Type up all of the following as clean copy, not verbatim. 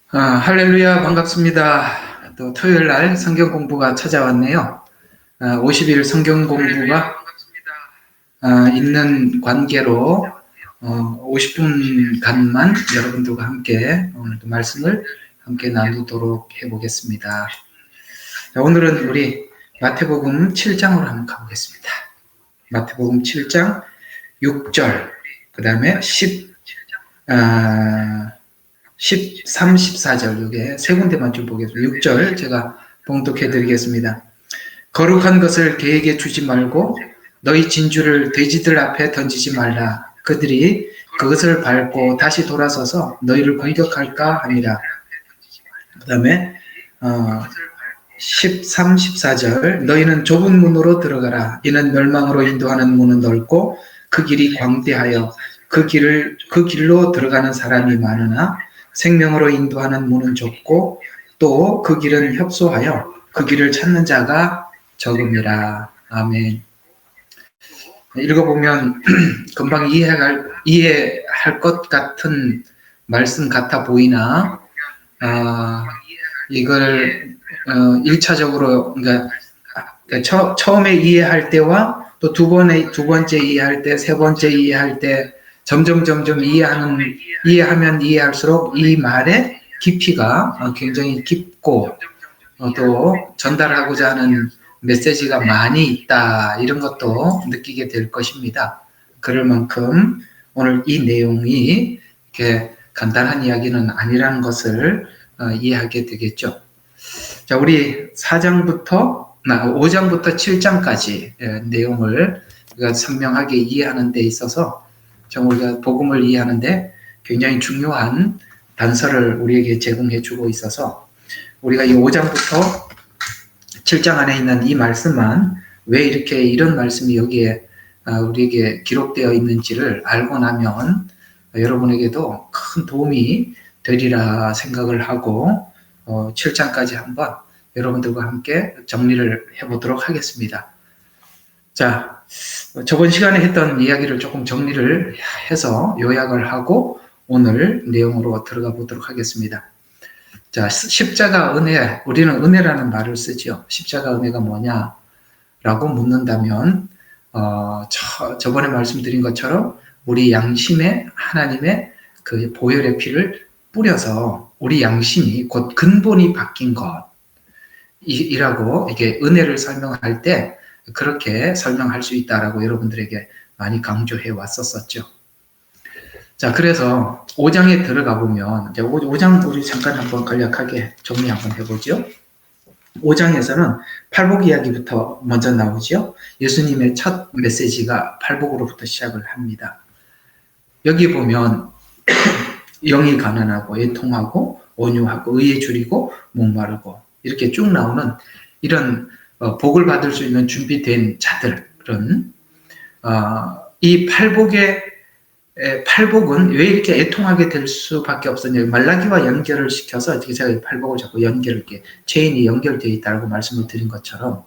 할렐루야, 반갑습니다. 또 토요일 날 성경 공부가 찾아왔네요. 50일 성경 공부가 있는 관계로 50분간만 여러분들과 함께 오늘도 말씀을 함께 나누도록 해보겠습니다. 자, 오늘은 우리 마태복음 7장으로 한번 가보겠습니다. 마태복음 7장 6절, 그 다음에 13, 14절, 이게 세 군데만 좀 보겠습니다. 6절 제가 봉독해 드리겠습니다. 거룩한 것을 개에게 주지 말고 너희 진주를 돼지들 앞에 던지지 말라. 그들이 그것을 밟고 다시 돌아서서 너희를 공격할까 하니라. 그 다음에 13, 14절 너희는 좁은 문으로 들어가라. 이는 멸망으로 인도하는 문은 넓고 그 길이 광대하여 그 길로 들어가는 사람이 많으나 생명으로 인도하는 문은 좁고 또 그 길은 협소하여 그 길을 찾는 자가 적음이라. 아멘. 읽어보면 금방 이해할 것 같은 말씀 같아 보이나 이걸 1차적으로 그러니까 처음에 이해할 때와 또 두 번째 이해할 때, 세 번째 이해할 때 점점 이해하면 이해할수록 이 말의 깊이가 굉장히 깊고 또 전달하고자 하는 메시지가 많이 있다, 이런 것도 느끼게 될 것입니다. 그럴 만큼 오늘 이 내용이 이렇게 간단한 이야기는 아니라는 것을 이해하게 되겠죠. 자, 우리 5장부터 7장까지 내용을 우리가 선명하게 이해하는 데 있어서 우리가 복음을 이해하는데 굉장히 중요한 단서를 우리에게 제공해 주고 있어서 우리가 이 5장부터 7장 안에 있는 이 말씀만 왜 이렇게 이런 말씀이 여기에 우리에게 기록되어 있는지를 알고 나면 여러분에게도 큰 도움이 되리라 생각을 하고 7장까지 한번 여러분들과 함께 정리를 해보도록 하겠습니다. 자, 저번 시간에 했던 이야기를 조금 정리를 해서 요약을 하고 오늘 내용으로 들어가 보도록 하겠습니다. 자, 십자가 은혜, 우리는 은혜라는 말을 쓰죠. 십자가 은혜가 뭐냐라고 묻는다면 저번에 말씀드린 것처럼 우리 양심에 하나님의 그 보혈의 피를 뿌려서 우리 양심이 곧 근본이 바뀐 것이라고 이게 은혜를 설명할 때 그렇게 설명할 수 있다라고 여러분들에게 많이 강조해 왔었죠. 자, 그래서 5장에 들어가 보면, 이제 5장 우리 잠깐 한번 간략하게 정리 한번 해보죠. 5장에서는 팔복 이야기부터 먼저 나오죠. 예수님의 첫 메시지가 팔복으로부터 시작을 합니다. 여기 보면 영이 가난하고 애통하고 온유하고 의에 줄이고 목마르고 이렇게 쭉 나오는 이런 복을 받을 수 있는 준비된 자들은 이 팔복은 왜 이렇게 애통하게 될 수밖에 없었냐, 말라기와 연결을 시켜서 제가 팔복을 자꾸 이렇게 체인이 연결되어 있다고 말씀을 드린 것처럼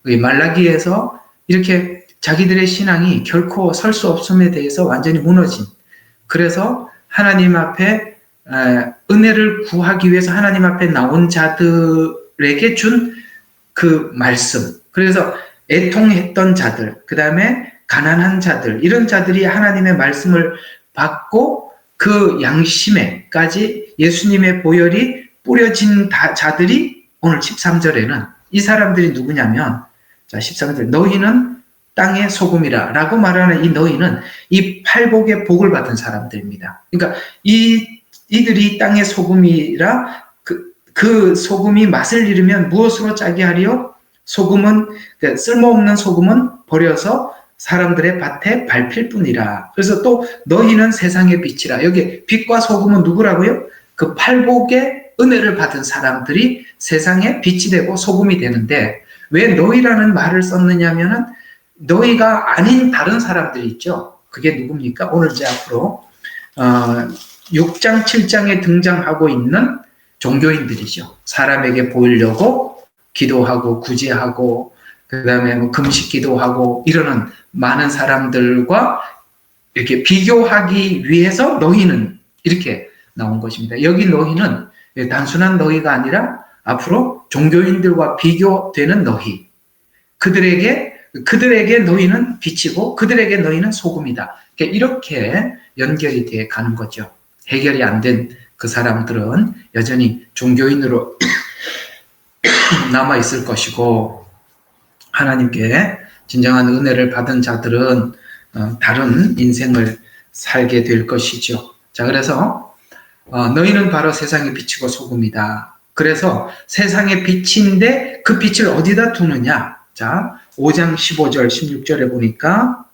말라기에서 이렇게 자기들의 신앙이 결코 설 수 없음에 대해서 완전히 무너진, 그래서 하나님 앞에 은혜를 구하기 위해서 하나님 앞에 나온 자들에게 준 그 말씀, 그래서 애통했던 자들, 그 다음에 가난한 자들, 이런 자들이 하나님의 말씀을 받고 그 양심에까지 예수님의 보혈이 뿌려진 자들이 오늘 13절에는 이 사람들이 누구냐면, 자, 13절 너희는 땅의 소금이라 라고 말하는 이 너희는 이 팔복의 복을 받은 사람들입니다. 그러니까 이들이 땅의 소금이라 그 소금이 맛을 잃으면 무엇으로 짜게 하리요? 소금은, 쓸모없는 소금은 버려서 사람들의 밭에 밟힐 뿐이라. 그래서 또 너희는 세상의 빛이라. 여기 빛과 소금은 누구라고요? 그 팔복의 은혜를 받은 사람들이 세상의 빛이 되고 소금이 되는데, 왜 너희라는 말을 썼느냐면은 너희가 아닌 다른 사람들이 있죠. 그게 누굽니까? 오늘 이제 앞으로 6장, 7장에 등장하고 있는 종교인들이죠. 사람에게 보이려고 기도하고 구제하고 그 다음에 금식 기도하고 이러는 많은 사람들과 이렇게 비교하기 위해서 너희는 이렇게 나온 것입니다. 여기 너희는 단순한 너희가 아니라 앞으로 종교인들과 비교되는 너희. 그들에게 너희는 빛이고 그들에게 너희는 소금이다. 이렇게 연결이 돼 가는 거죠. 해결이 안 된 그 사람들은 여전히 종교인으로 남아 있을 것이고, 하나님께 진정한 은혜를 받은 자들은 다른 인생을 살게 될 것이죠. 자, 그래서 너희는 바로 세상의 빛이고 소금이다. 그래서 세상의 빛인데 그 빛을 어디다 두느냐? 자, 5장 15절 16절에 보니까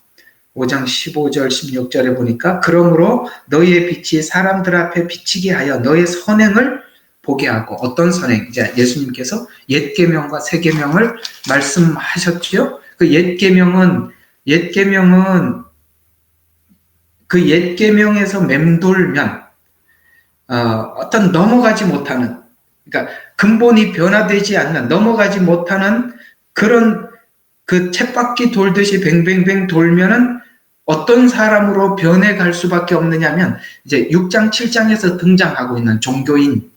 5장 15절 16절에 보니까 그러므로 너희의 빛이 사람들 앞에 비치게 하여 너의 선행을 보게 하고. 어떤 선행? 이제 예수님께서 옛 계명과 새 계명을 말씀하셨죠. 그 옛 계명은 그 옛 계명에서 맴돌면 어떤 넘어가지 못하는, 그러니까 근본이 변화되지 않는, 넘어가지 못하는 그런 그 쳇바퀴 돌듯이 뱅뱅뱅 돌면은 어떤 사람으로 변해갈 수밖에 없느냐면 이제 6장 7장에서 등장하고 있는 종교인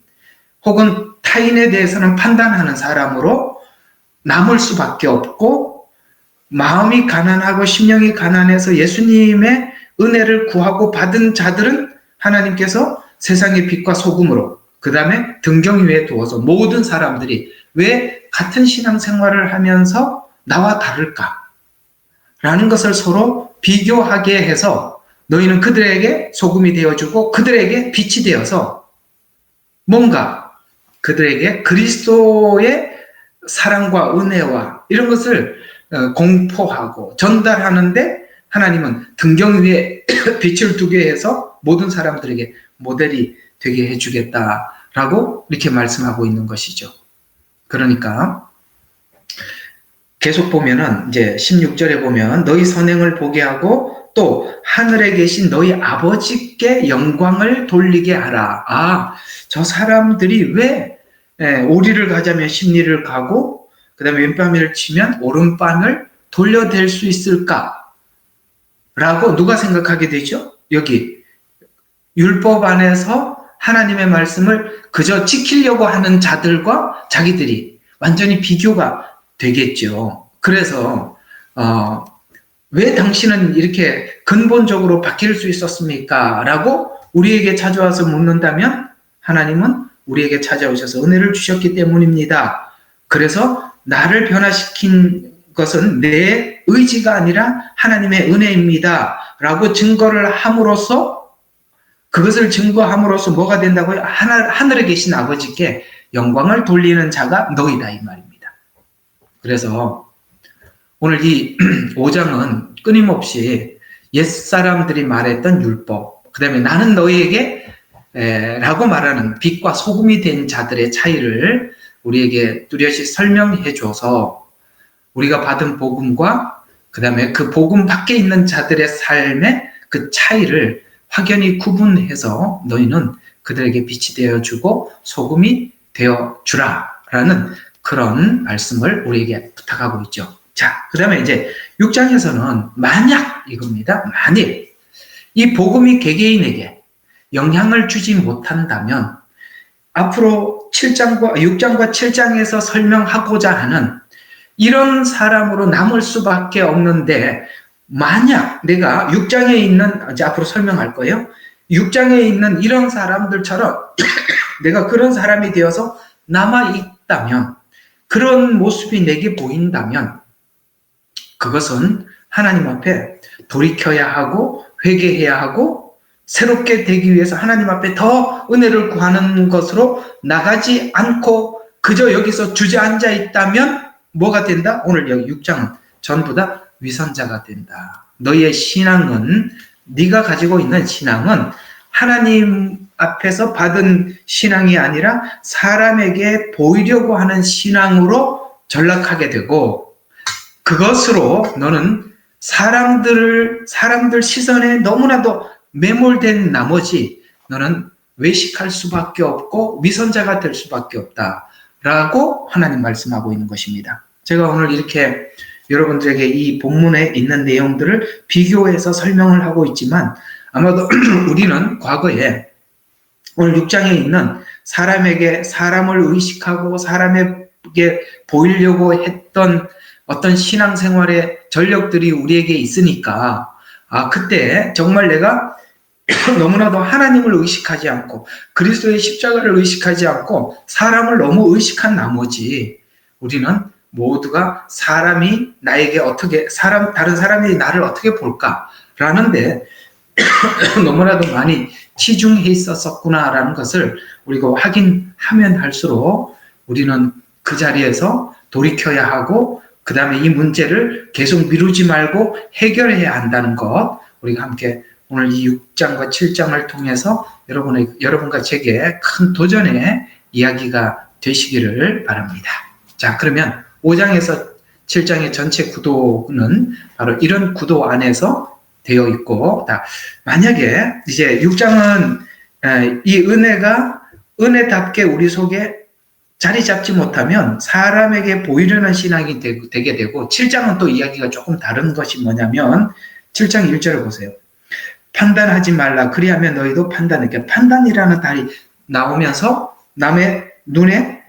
혹은 타인에 대해서는 판단하는 사람으로 남을 수밖에 없고, 마음이 가난하고 심령이 가난해서 예수님의 은혜를 구하고 받은 자들은 하나님께서 세상의 빛과 소금으로, 그 다음에 등경 위에 두어서 모든 사람들이 왜 같은 신앙생활을 하면서 나와 다를까? 라는 것을 서로 비교하게 해서 너희는 그들에게 소금이 되어주고 그들에게 빛이 되어서 뭔가 그들에게 그리스도의 사랑과 은혜와 이런 것을 공포하고 전달하는데, 하나님은 등경 위에 빛을 두게 해서 모든 사람들에게 모델이 되게 해주겠다라고 이렇게 말씀하고 있는 것이죠. 그러니까 계속 보면은 이제 16절에 보면 너희 선행을 보게 하고 또 하늘에 계신 너희 아버지께 영광을 돌리게 하라. 저 사람들이 왜 오리를 가자면 십리를 가고 그 다음에 왼밤을 치면 오른밤을 돌려댈 수 있을까? 라고 누가 생각하게 되죠? 여기 율법 안에서 하나님의 말씀을 그저 지키려고 하는 자들과 자기들이 완전히 비교가 되겠죠. 그래서 왜 당신은 이렇게 근본적으로 바뀔 수 있었습니까? 라고 우리에게 찾아와서 묻는다면 하나님은 우리에게 찾아오셔서 은혜를 주셨기 때문입니다. 그래서 나를 변화시킨 것은 내 의지가 아니라 하나님의 은혜입니다. 라고 증거를 함으로써, 그것을 증거함으로써 뭐가 된다고요? 하늘에 계신 아버지께 영광을 돌리는 자가 너희다, 이 말입니다. 그래서 오늘 이 5장은 끊임없이 옛사람들이 말했던 율법, 그 다음에 나는 너희에게 라고 말하는 빛과 소금이 된 자들의 차이를 우리에게 뚜렷이 설명해 줘서 우리가 받은 복음과 그 다음에 그 복음 밖에 있는 자들의 삶의 그 차이를 확연히 구분해서 너희는 그들에게 빛이 되어주고 소금이 되어주라라는 그런 말씀을 우리에게 부탁하고 있죠. 자, 그 다음에 이제 6장에서는 만약 이겁니다. 만일 이 복음이 개개인에게 영향을 주지 못한다면 앞으로 6장과 7장에서 설명하고자 하는 이런 사람으로 남을 수밖에 없는데, 만약 내가 6장에 있는, 이제 앞으로 설명할 거예요. 6장에 있는 이런 사람들처럼 내가 그런 사람이 되어서 남아있다면, 그런 모습이 내게 보인다면 그것은 하나님 앞에 돌이켜야 하고 회개해야 하고 새롭게 되기 위해서 하나님 앞에 더 은혜를 구하는 것으로 나가지 않고 그저 여기서 주저앉아 있다면 뭐가 된다? 오늘 여기 6장은 전부 다 위선자가 된다. 너희의 신앙은, 네가 가지고 있는 신앙은 하나님 앞에서 받은 신앙이 아니라 사람에게 보이려고 하는 신앙으로 전락하게 되고, 그것으로 너는 사람들 시선에 너무나도 매몰된 나머지 너는 외식할 수밖에 없고 위선자가 될 수밖에 없다라고 하나님 말씀하고 있는 것입니다. 제가 오늘 이렇게 여러분들에게 이 본문에 있는 내용들을 비교해서 설명을 하고 있지만 아마도 우리는 과거에 오늘 6장에 있는 사람에게 사람을 의식하고 사람에게 보이려고 했던 어떤 신앙생활의 전력들이 우리에게 있으니까 그때 정말 내가 너무나도 하나님을 의식하지 않고 그리스도의 십자가를 의식하지 않고 사람을 너무 의식한 나머지 우리는 모두가 사람이 나에게 다른 사람이 나를 어떻게 볼까라는데 너무나도 많이 치중해 있었구나라는 것을 우리가 확인하면 할수록 우리는 그 자리에서 돌이켜야 하고 그 다음에 이 문제를 계속 미루지 말고 해결해야 한다는 것 우리가 함께 오늘 이 6장과 7장을 통해서 여러분과 제게 큰 도전의 이야기가 되시기를 바랍니다. 자, 그러면 5장에서 7장의 전체 구도는 바로 이런 구도 안에서 되어 있고, 만약에 이제 6장은 이 은혜가 은혜답게 우리 속에 자리 잡지 못하면 사람에게 보이려는 신앙이 되게 되고, 7장은 또 이야기가 조금 다른 것이 뭐냐면 7장 1절을 보세요. 판단하지 말라. 그리하면 너희도 판단하게. 판단이라는 단이 나오면서 남의 눈에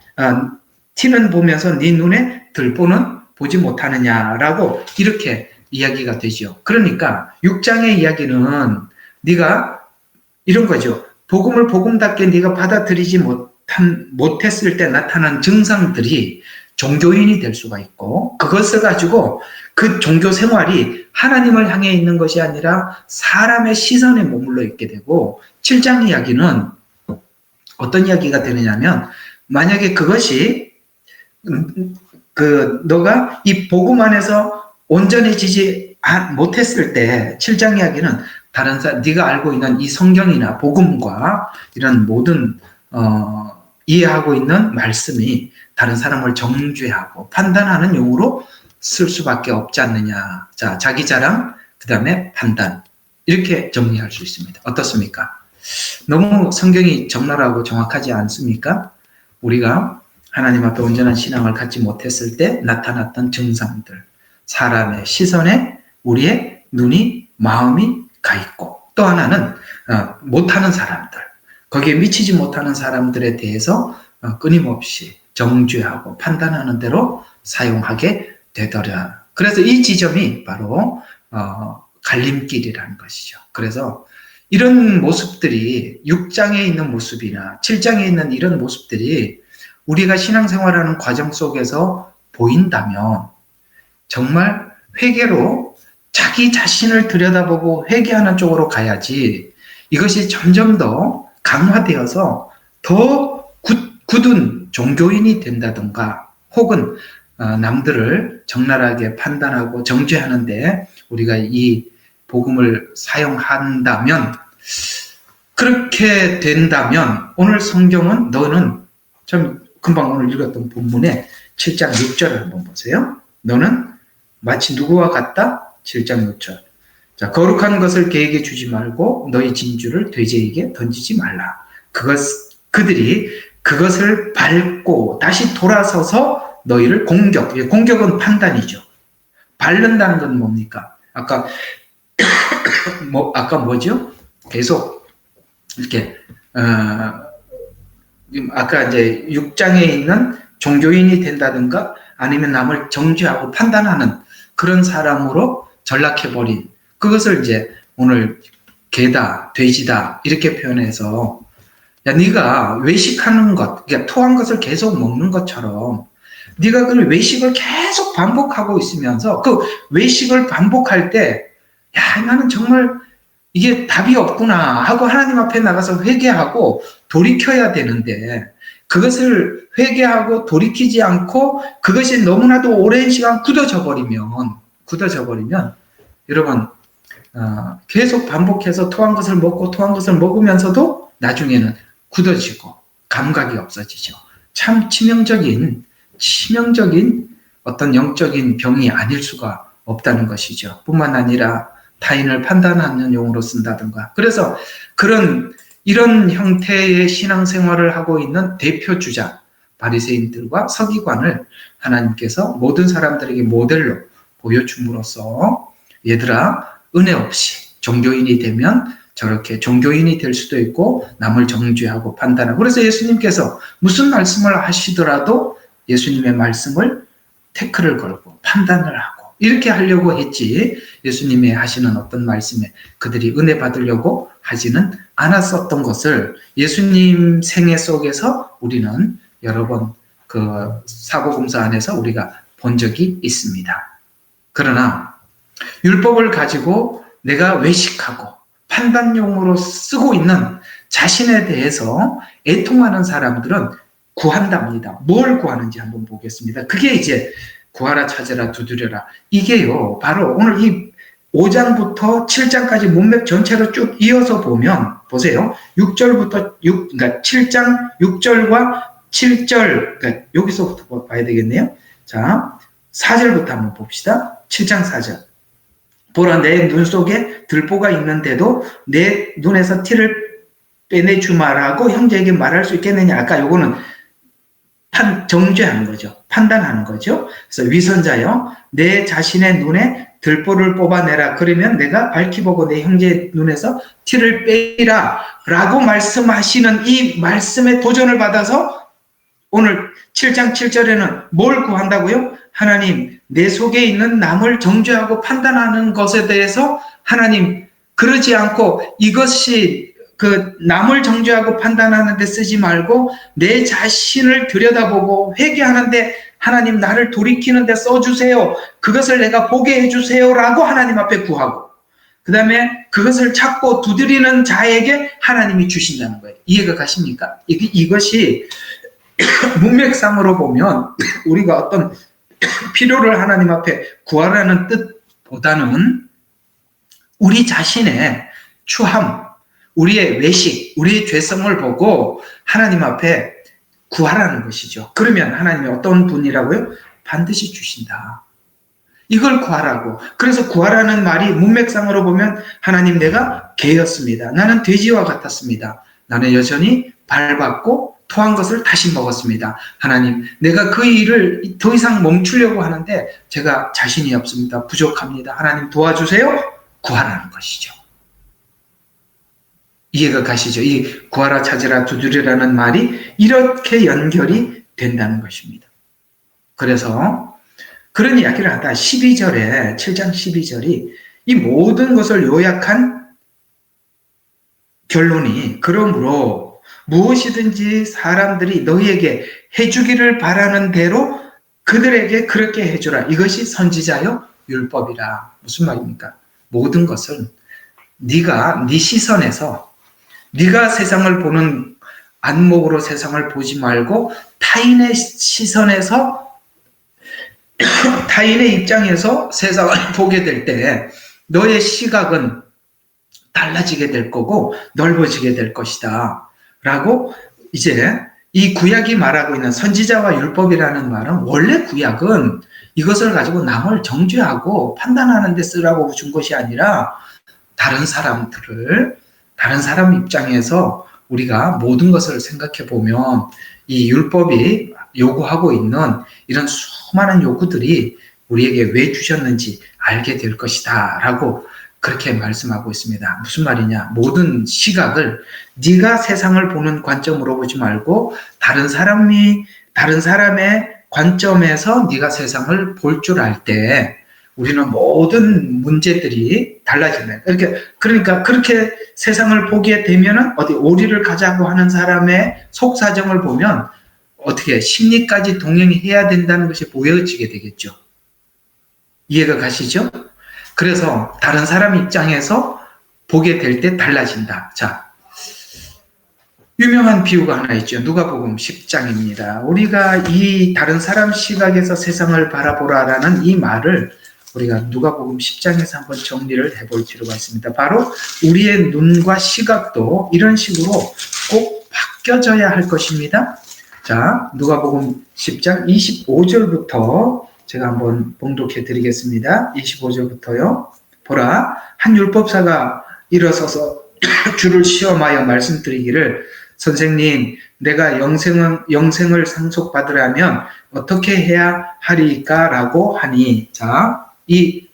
티는 보면서 네 눈에 들보는 보지 못하느냐라고 이렇게 이야기가 되죠. 그러니까 6장의 이야기는 네가 이런 거죠. 복음을 복음답게 네가 받아들이지 못했을 때 나타난 증상들이 종교인이 될 수가 있고 그것을 가지고 그 종교 생활이 하나님을 향해 있는 것이 아니라 사람의 시선에 머물러 있게 되고 7장 이야기는 어떤 이야기가 되느냐면 만약에 그것이 너가 이 복음 안에서 온전해지지 못했을 때 7장 이야기는 다른 사람 네가 알고 있는 이 성경이나 복음과 이런 모든 이해하고 있는 말씀이 다른 사람을 정죄하고 판단하는 용어로 쓸 수밖에 없지 않느냐. 자, 자기 자랑, 그 다음에 판단. 이렇게 정리할 수 있습니다. 어떻습니까? 너무 성경이 적나라하고 정확하지 않습니까? 우리가 하나님 앞에 온전한 신앙을 갖지 못했을 때 나타났던 증상들. 사람의 시선에 우리의 눈이, 마음이 가 있고 또 하나는 못하는 사람들. 거기에 미치지 못하는 사람들에 대해서 끊임없이 정죄하고 판단하는 대로 사용하게 되더라. 그래서 이 지점이 바로 갈림길이라는 것이죠. 그래서 이런 모습들이 6장에 있는 모습이나 7장에 있는 이런 모습들이 우리가 신앙생활하는 과정 속에서 보인다면 정말 회개로 자기 자신을 들여다보고 회개하는 쪽으로 가야지 이것이 점점 더 강화되어서 더 굳은 종교인이 된다든가 혹은 남들을 적나라하게 판단하고 정죄하는데 우리가 이 복음을 사용한다면 그렇게 된다면 오늘 성경은 너는 참 금방 오늘 읽었던 본문에 7장 6절을 한번 보세요. 너는 마치 누구와 같다? 7장 6절. 자, 거룩한 것을 개에게 주지 말고 너희 진주를 돼지에게 던지지 말라. 그들이 그것을 밟고 다시 돌아서서 너희를 공격은 판단이죠. 밟는다는 건 뭡니까? 아까 뭐죠? 계속 이렇게 아까 이제 6장에 있는 종교인이 된다든가 아니면 남을 정죄하고 판단하는 그런 사람으로 전락해버린 그것을 이제 오늘 개다, 돼지다 이렇게 표현해서 야 네가 외식하는 것, 그러니까 토한 것을 계속 먹는 것처럼 네가 그 외식을 계속 반복하고 있으면서 그 외식을 반복할 때 야 나는 정말 이게 답이 없구나 하고 하나님 앞에 나가서 회개하고 돌이켜야 되는데 그것을 회개하고 돌이키지 않고 그것이 너무나도 오랜 시간 굳어져 버리면 여러분 계속 반복해서 토한 것을 먹고 토한 것을 먹으면서도 나중에는 굳어지고 감각이 없어지죠. 참 치명적인 어떤 영적인 병이 아닐 수가 없다는 것이죠. 뿐만 아니라 타인을 판단하는 용어로 쓴다든가. 그래서 이런 형태의 신앙생활을 하고 있는 대표 주자 바리새인들과 서기관을 하나님께서 모든 사람들에게 모델로 보여줌으로써 얘들아 은혜 없이 종교인이 되면 저렇게 종교인이 될 수도 있고 남을 정죄하고 판단하고. 그래서 예수님께서 무슨 말씀을 하시더라도 예수님의 말씀을 태클을 걸고 판단을 하고 이렇게 하려고 했지, 예수님이 하시는 어떤 말씀에 그들이 은혜 받으려고 하지는 않았었던 것을 예수님 생애 속에서 우리는 여러 번 그 사복음서 안에서 우리가 본 적이 있습니다. 그러나 율법을 가지고 내가 외식하고 판단용으로 쓰고 있는 자신에 대해서 애통하는 사람들은 구한답니다. 뭘 구하는지 한번 보겠습니다. 그게 이제 구하라, 찾으라, 두드려라. 이게요, 바로 오늘 이 5장부터 7장까지 문맥 전체로 쭉 이어서 보면, 보세요. 6절부터, 그러니까 7장 6절과 7절, 그러니까 여기서부터 봐야 되겠네요. 자, 4절부터 한번 봅시다. 7장 4절. 보라, 내 눈 속에 들보가 있는데도 내 눈에서 티를 빼내주마라고 형제에게 말할 수 있겠느냐. 아까 요거는 정죄하는 거죠. 판단하는 거죠. 그래서 위선자여, 내 자신의 눈에 들보를 뽑아내라. 그러면 내가 밝히 보고 내 형제의 눈에서 티를 빼라 라고 말씀하시는 이 말씀에 도전을 받아서 오늘 7장 7절에는 뭘 구한다고요? 하나님, 내 속에 있는 남을 정죄하고 판단하는 것에 대해서 하나님, 그러지 않고 이것이 그 남을 정죄하고 판단하는 데 쓰지 말고 내 자신을 들여다보고 회개하는데 하나님, 나를 돌이키는 데 써주세요. 그것을 내가 보게 해주세요 라고 하나님 앞에 구하고, 그 다음에 그것을 찾고 두드리는 자에게 하나님이 주신다는 거예요. 이해가 가십니까? 이것이 문맥상으로 보면 우리가 어떤 필요를 하나님 앞에 구하라는 뜻보다는 우리 자신의 추함, 우리의 외식, 우리의 죄성을 보고 하나님 앞에 구하라는 것이죠. 그러면 하나님이 어떤 분이라고요? 반드시 주신다. 이걸 구하라고. 그래서 구하라는 말이 문맥상으로 보면 하나님, 내가 개였습니다. 나는 돼지와 같았습니다. 나는 여전히 밟았고 토한 것을 다시 먹었습니다. 하나님, 내가 그 일을 더 이상 멈추려고 하는데 제가 자신이 없습니다. 부족합니다. 하나님 도와주세요. 구하라는 것이죠. 이해가 가시죠? 이 구하라, 찾으라, 두드리라는 말이 이렇게 연결이 된다는 것입니다. 그래서 그런 이야기를 하다 12절에 7장 12절이 이 모든 것을 요약한 결론이, 그러므로 무엇이든지 사람들이 너희에게 해주기를 바라는 대로 그들에게 그렇게 해주라. 이것이 선지자요 율법이라. 무슨 말입니까? 모든 것은 네가 네 시선에서, 네가 세상을 보는 안목으로 세상을 보지 말고 타인의 시선에서, 타인의 입장에서 세상을 보게 될 때 너의 시각은 달라지게 될 거고 넓어지게 될 것이다 라고, 이제 이 구약이 말하고 있는 선지자와 율법이라는 말은, 원래 구약은 이것을 가지고 남을 정죄하고 판단하는 데 쓰라고 준 것이 아니라 다른 사람들을, 다른 사람 입장에서 우리가 모든 것을 생각해 보면 이 율법이 요구하고 있는 이런 수많은 요구들이 우리에게 왜 주셨는지 알게 될 것이다 라고 그렇게 말씀하고 있습니다. 무슨 말이냐? 모든 시각을 네가 세상을 보는 관점으로 보지 말고 다른 사람의 관점에서 네가 세상을 볼 줄 알 때 우리는 모든 문제들이 달라진다. 그러니까 그렇게 세상을 보게 되면은 어디 오리를 가자고 하는 사람의 속사정을 보면 어떻게 심리까지 동행해야 된다는 것이 보여지게 되겠죠. 이해가 가시죠? 그래서 다른 사람 입장에서 보게 될 때 달라진다. 자, 유명한 비유가 하나 있죠. 누가복음 10장입니다. 우리가 이 다른 사람 시각에서 세상을 바라보라라는 이 말을 우리가 누가복음 10장에서 한번 정리를 해볼 필요가 있습니다. 바로 우리의 눈과 시각도 이런 식으로 꼭 바뀌어져야 할 것입니다. 자, 누가복음 10장 25절부터 제가 한번 봉독해 드리겠습니다. 25절부터요. 보라, 한 율법사가 일어서서 주를 시험하여 말씀드리기를, 선생님, 내가 영생을 상속받으려면 어떻게 해야 하리까? 라고 하니, 자, 이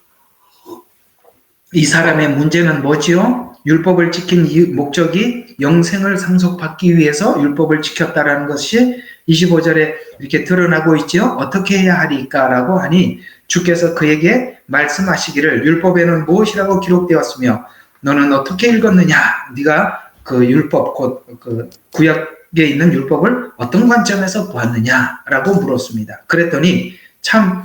사람의 문제는 뭐지요? 율법을 지킨 목적이 영생을 상속받기 위해서 율법을 지켰다라는 것이 25절에 이렇게 드러나고 있죠. 어떻게 해야 하리까라고 하니 주께서 그에게 말씀하시기를 율법에는 무엇이라고 기록되었으며 너는 어떻게 읽었느냐? 네가 그 율법 곧 그 구약에 있는 율법을 어떤 관점에서 보았느냐라고 물었습니다. 그랬더니 참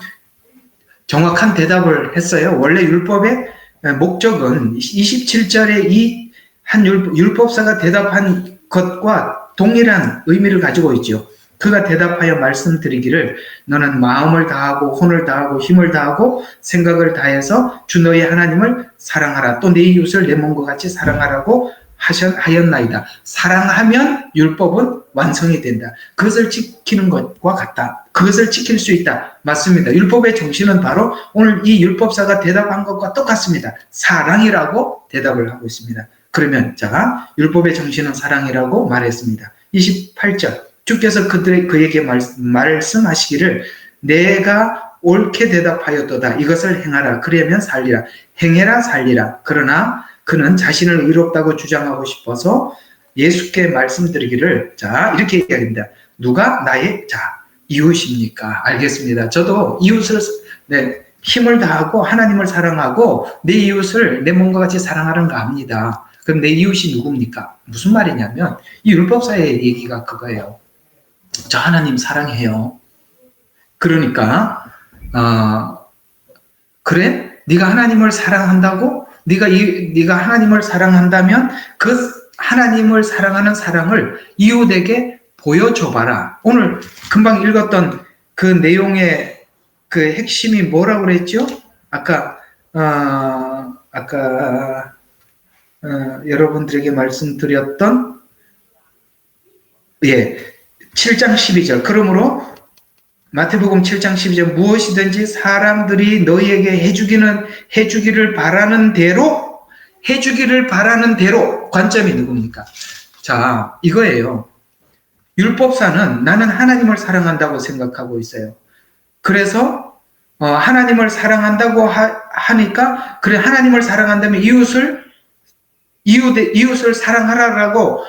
정확한 대답을 했어요. 원래 율법의 목적은 27절에 이 한 율법사가 대답한 것과 동일한 의미를 가지고 있죠. 그가 대답하여 말씀드리기를 너는 마음을 다하고 혼을 다하고 힘을 다하고 생각을 다해서 주 너의 하나님을 사랑하라. 또 내 이웃을 내 몸과 같이 사랑하라고 하였나이다. 사랑하면 율법은 완성이 된다. 그것을 지키는 것과 같다. 그것을 지킬 수 있다. 맞습니다. 율법의 정신은 바로 오늘 이 율법사가 대답한 것과 똑같습니다. 사랑이라고 대답을 하고 있습니다. 그러면 자, 율법의 정신은 사랑이라고 말했습니다. 28절 주께서 그에게 말씀하시기를 내가 옳게 대답하였도다. 이것을 행하라. 그러면 살리라. 행해라 살리라. 그러나 그는 자신을 의롭다고 주장하고 싶어서 예수께 말씀드리기를 자 이렇게 얘기합니다. 누가 나의 이웃입니까? 알겠습니다. 저도 이웃을 힘을 다하고 하나님을 사랑하고 내 이웃을 내 몸과 같이 사랑하는 거 압니다. 그럼 내 이웃이 누굽니까? 무슨 말이냐면 이 율법사의 얘기가 그거예요. 저 하나님 사랑해요. 그러니까 그래? 네가 하나님을 사랑한다고? 네가 하나님을 사랑한다면 그 하나님을 사랑하는 사랑을 이웃에게 보여줘봐라. 오늘 금방 읽었던 그 내용의 그 핵심이 뭐라고 그랬죠? 아까 여러분들에게 말씀드렸던 7장 12절. 그러므로 마태복음 7장 12절 무엇이든지 사람들이 너희에게 해주기를 바라는 대로 관점이 누굽니까? 자, 이거예요. 율법사는 나는 하나님을 사랑한다고 생각하고 있어요. 그래서 하나님을 사랑한다고 하니까 그래 하나님을 사랑한다면 이웃을 사랑하라라고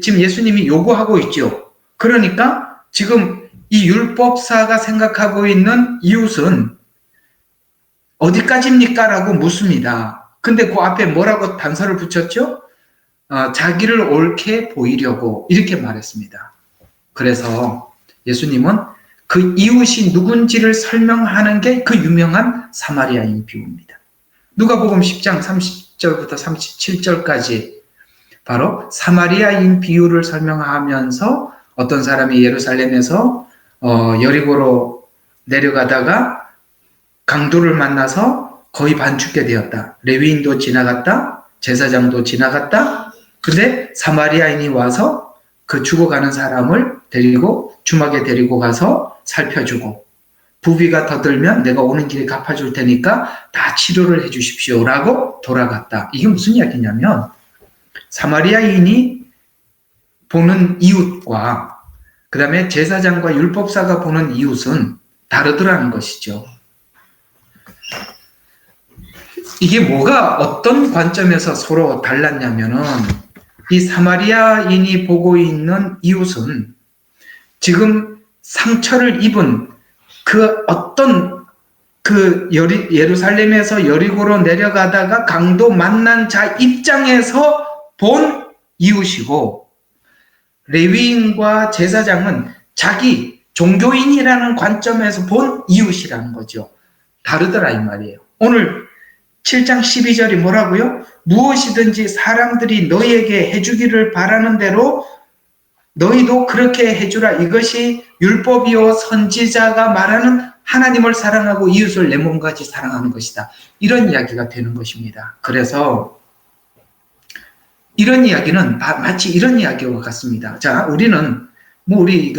지금 예수님이 요구하고 있죠. 그러니까 지금 이 율법사가 생각하고 있는 이웃은 어디까지입니까? 라고 묻습니다. 근데 그 앞에 뭐라고 단서를 붙였죠? 자기를 옳게 보이려고 이렇게 말했습니다. 그래서 예수님은 그 이웃이 누군지를 설명하는 게 그 유명한 사마리아인 비유입니다. 누가복음 10장 30절부터 37절까지 바로 사마리아인 비유를 설명하면서 어떤 사람이 예루살렘에서 여리고로 내려가다가 강도를 만나서 거의 반 죽게 되었다. 레위인도 지나갔다. 제사장도 지나갔다. 근데 사마리아인이 와서 그 죽어가는 사람을 주막에 데리고 가서 살펴주고 부비가 더 들면 내가 오는 길에 갚아줄 테니까 다 치료를 해주십시오 라고 돌아갔다. 이게 무슨 이야기냐면 사마리아인이 보는 이웃과 그 다음에 제사장과 율법사가 보는 이웃은 다르더라는 것이죠. 이게 뭐가 어떤 관점에서 서로 달랐냐면은 이 사마리아인이 보고 있는 이웃은 지금 상처를 입은 예루살렘에서 여리고로 내려가다가 강도 만난 자 입장에서 본 이웃이고 레위인과 제사장은 자기 종교인이라는 관점에서 본 이웃이라는 거죠. 다르더라 이 말이에요. 오늘 7장 12절이 뭐라고요? 무엇이든지 사람들이 너희에게 해주기를 바라는 대로 너희도 그렇게 해주라. 이것이 율법이요 선지자가 말하는 하나님을 사랑하고 이웃을 내 몸같이 사랑하는 것이다. 이런 이야기가 되는 것입니다. 그래서 이런 이야기는 마치 이런 이야기와 같습니다. 자, 우리는 우리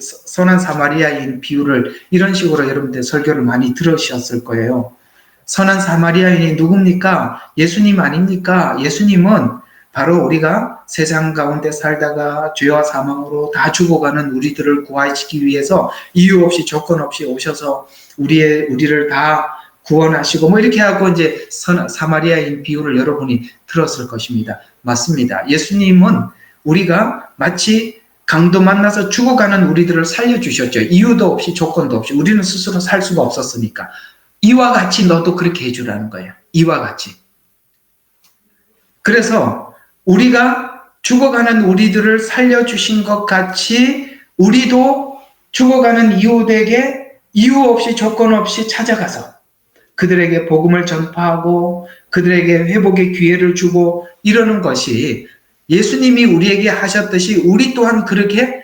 선한 사마리아인 비유를 이런 식으로 여러분들 설교를 많이 들으셨을 거예요. 선한 사마리아인이 누굽니까? 예수님 아닙니까? 예수님은 바로 우리가 세상 가운데 살다가 죄와 사망으로 다 죽어가는 우리들을 구하시기 위해서 이유 없이 조건 없이 오셔서 우리를 다 구원하시고 뭐 이렇게 하고 이제 사마리아인 비유를 여러분이 들었을 것입니다. 맞습니다. 예수님은 우리가 마치 강도 만나서 죽어가는 우리들을 살려주셨죠. 이유도 없이 조건도 없이. 우리는 스스로 살 수가 없었으니까. 이와 같이 너도 그렇게 해주라는 거예요. 이와 같이. 그래서 우리가 죽어가는 우리들을 살려주신 것 같이 우리도 죽어가는 이웃에게 이유 없이 조건 없이 찾아가서 그들에게 복음을 전파하고 그들에게 회복의 기회를 주고 이러는 것이 예수님이 우리에게 하셨듯이 우리 또한 그렇게